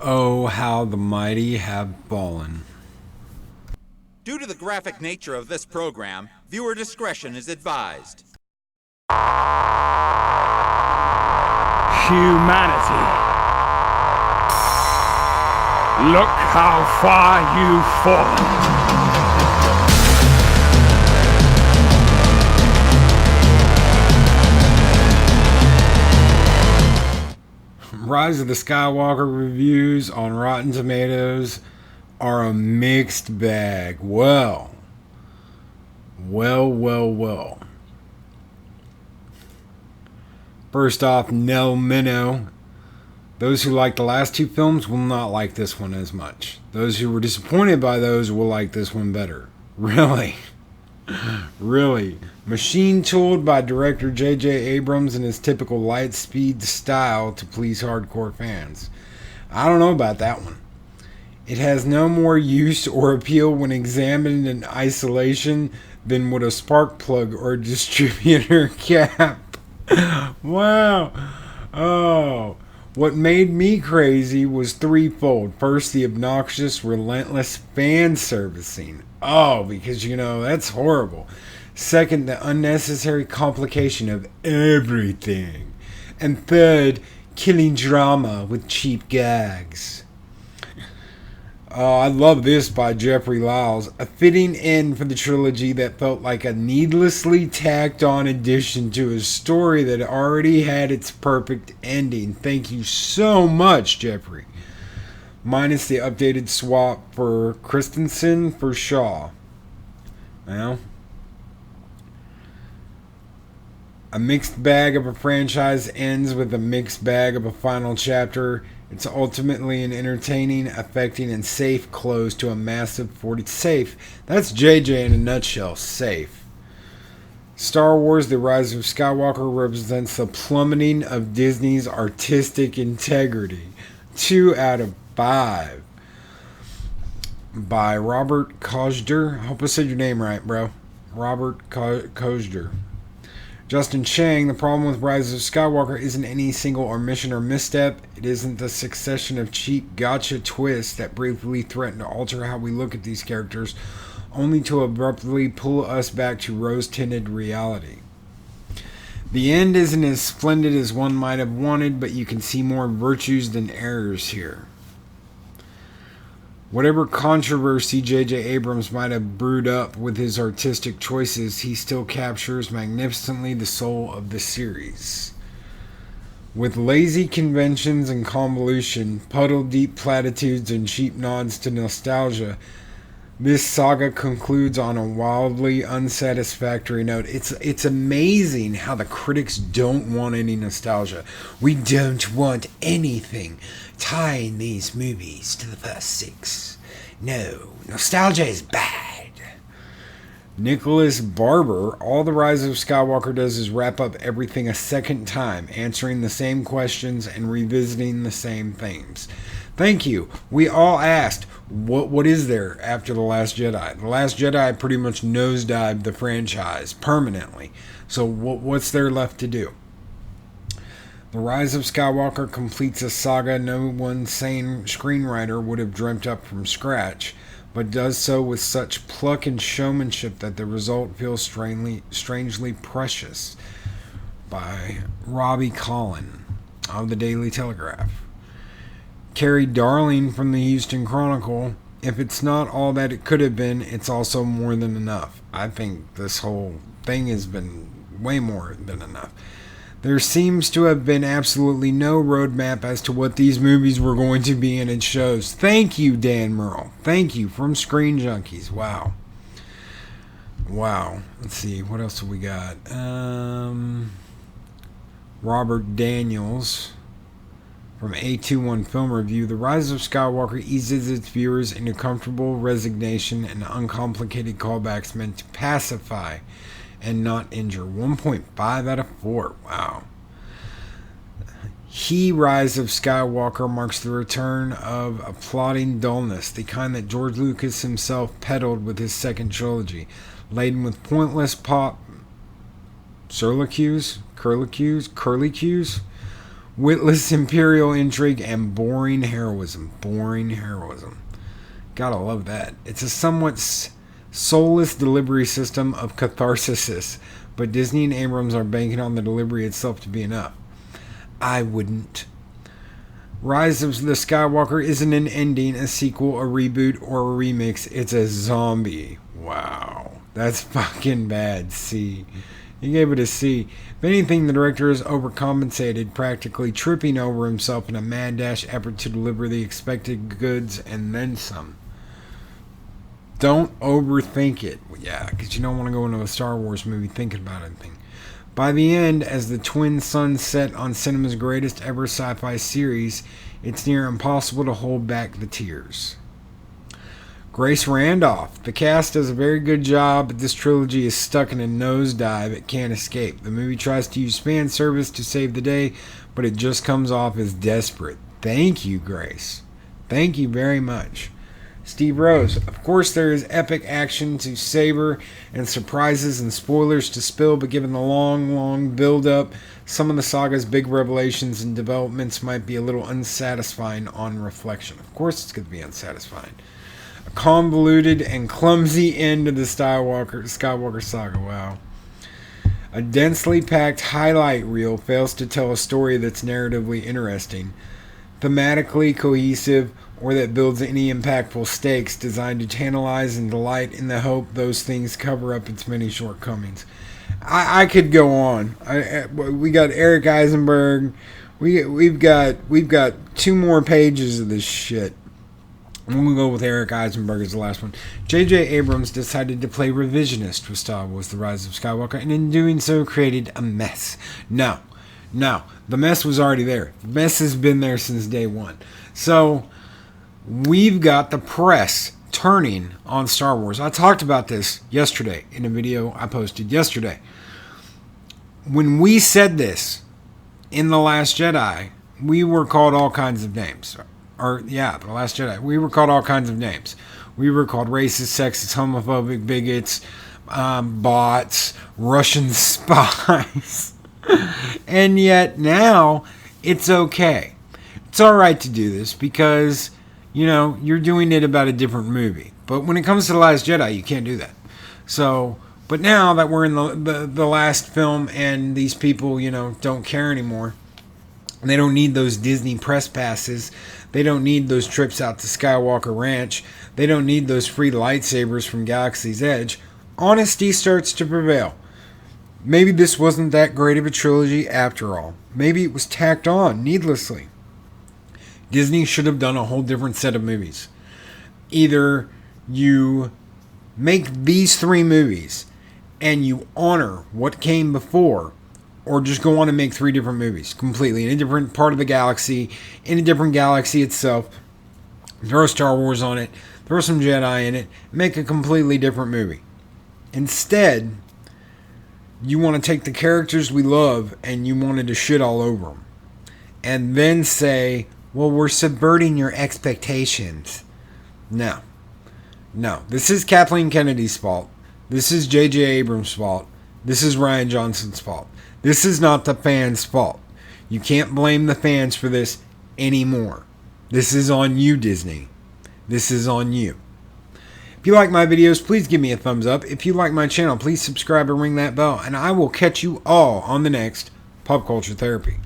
Oh, how the mighty have fallen. Due to the graphic nature of this program, viewer discretion is advised. Humanity. Look how far you've fallen. Rise of the Skywalker reviews on Rotten Tomatoes are a mixed bag. Well. First off, no minnow. Those who like the last two films will not like this one as much. Those who were disappointed by those will like this one better. Really? Really. Machine tooled by director J.J. Abrams in his typical light speed style to please hardcore fans. I don't know about that one. It has no more use or appeal when examined in isolation than would a spark plug or a distributor cap. Wow. Oh. What made me crazy was threefold. First, the obnoxious, relentless fan servicing. Oh, because, that's horrible. Second, the unnecessary complication of everything. And third, killing drama with cheap gags. I love this by Jeffrey Lyles. A fitting end for the trilogy that felt like a needlessly tacked on addition to a story that already had its perfect ending. Thank you so much, Jeffrey. Minus the updated swap for Christensen for Shaw. Well, a mixed bag of a franchise ends with a mixed bag of a final chapter. It's ultimately an entertaining, affecting, and safe close to a massive 40... Safe. That's JJ in a nutshell. Safe. Star Wars The Rise of Skywalker represents the plummeting of Disney's artistic integrity. 2 out of 5. By Robert Kosder. I hope I said your name right, bro. Robert Kosder. Justin Chang, the problem with Rise of Skywalker isn't any single omission or misstep. It isn't the succession of cheap gotcha twists that briefly threaten to alter how we look at these characters, only to abruptly pull us back to rose-tinted reality. The end isn't as splendid as one might have wanted, but you can see more virtues than errors here. Whatever controversy J.J. Abrams might have brewed up with his artistic choices, he still captures magnificently the soul of the series. With lazy conventions and convolution, puddle-deep platitudes and cheap nods to nostalgia, this saga concludes on a wildly unsatisfactory note. It's amazing how the critics don't want any nostalgia. We don't want anything tying these movies to the first 6. No, nostalgia is bad. Nicholas Barber, all The Rise of Skywalker does is wrap up everything a second time, answering the same questions and revisiting the same themes. Thank you. We all asked, what is there after The Last Jedi? The Last Jedi pretty much nosedived the franchise permanently. So what's there left to do? The Rise of Skywalker completes a saga no one sane screenwriter would have dreamt up from scratch, but does so with such pluck and showmanship that the result feels strangely precious. By Robbie Collin of the Daily Telegraph. Carrie Darling from the Houston Chronicle. If it's not all that it could have been, it's also more than enough. I think this whole thing has been way more than enough. There seems to have been absolutely no roadmap as to what these movies were going to be, and it shows. Thank you, Dan Merle. Thank you from Screen Junkies. Wow. Let's see. What else have we got? Robert Daniels from A21 Film Review. The Rise of Skywalker eases its viewers into comfortable resignation and uncomplicated callbacks meant to pacify and not injure. 1.5 out of 4. Wow. Rise of Skywalker marks the return of a plotting dullness, the kind that George Lucas himself peddled with his second trilogy, laden with pointless curlicues, witless imperial intrigue, and boring heroism. Boring heroism. Gotta love that. It's a somewhat soulless delivery system of catharsis, but Disney and Abrams are banking on the delivery itself to be enough. I wouldn't. Rise of the Skywalker isn't an ending, a sequel, a reboot, or a remix. It's a zombie. Wow. That's fucking bad. C. He gave it a C. If anything, the director has overcompensated, practically tripping over himself in a mad dash effort to deliver the expected goods and then some. Don't overthink it. Yeah, because you don't want to go into a Star Wars movie thinking about anything. By the end, as the twin suns set on cinema's greatest ever sci-fi series, it's near impossible to hold back the tears. Grace Randolph. The cast does a very good job, but this trilogy is stuck in a nosedive it can't escape. The movie tries to use fan service to save the day, but it just comes off as desperate. Thank you, Grace. Thank you very much. Steve Rose. Of course, there is epic action to savor and surprises and spoilers to spill, but given the long build-up, some of the saga's big revelations and developments might be a little unsatisfying on reflection. Of course, it's going to be unsatisfying. A convoluted and clumsy end to the Skywalker saga. Wow. A densely packed highlight reel fails to tell a story that's narratively interesting, thematically cohesive, or that builds any impactful stakes designed to tantalize and delight in the hope those things cover up its many shortcomings. I could go on. We got Eric Eisenberg. We've got 2 more pages of this shit. I'm going to go with Eric Eisenberg as the last one. J.J. Abrams decided to play revisionist with Star Wars The Rise of Skywalker, and in doing so created a mess. No. The mess was already there. The mess has been there since day one. So we've got the press turning on Star Wars. I talked about this yesterday in a video I posted yesterday. When we said this in The Last Jedi, we were called all kinds of names. The Last Jedi. We were called all kinds of names. We were called racist, sexist, homophobic, bigots, bots, Russian spies. And yet now it's okay. It's alright to do this because, you're doing it about a different movie. But when it comes to The Last Jedi, you can't do that. So, but now that we're in the last film and these people, don't care anymore, they don't need those Disney press passes. They don't need those trips out to Skywalker Ranch. They don't need those free lightsabers from Galaxy's Edge. Honesty starts to prevail. Maybe this wasn't that great of a trilogy after all. Maybe it was tacked on needlessly. Disney should have done a whole different set of movies. Either you make these 3 movies and you honor what came before, or just go on and make 3 different movies completely in a different part of the galaxy, in a different galaxy itself. Throw Star Wars on it, throw some Jedi in it, make a completely different movie. Instead, you want to take the characters we love and you wanted to shit all over them. And then say, well, we're subverting your expectations. No. This is Kathleen Kennedy's fault. This is J.J. Abrams' fault. This is Rian Johnson's fault. This is not the fans' fault. You can't blame the fans for this anymore. This is on you, Disney. This is on you. If you like my videos, please give me a thumbs up. If you like my channel, please subscribe and ring that bell. And I will catch you all on the next Pop Culture Therapy.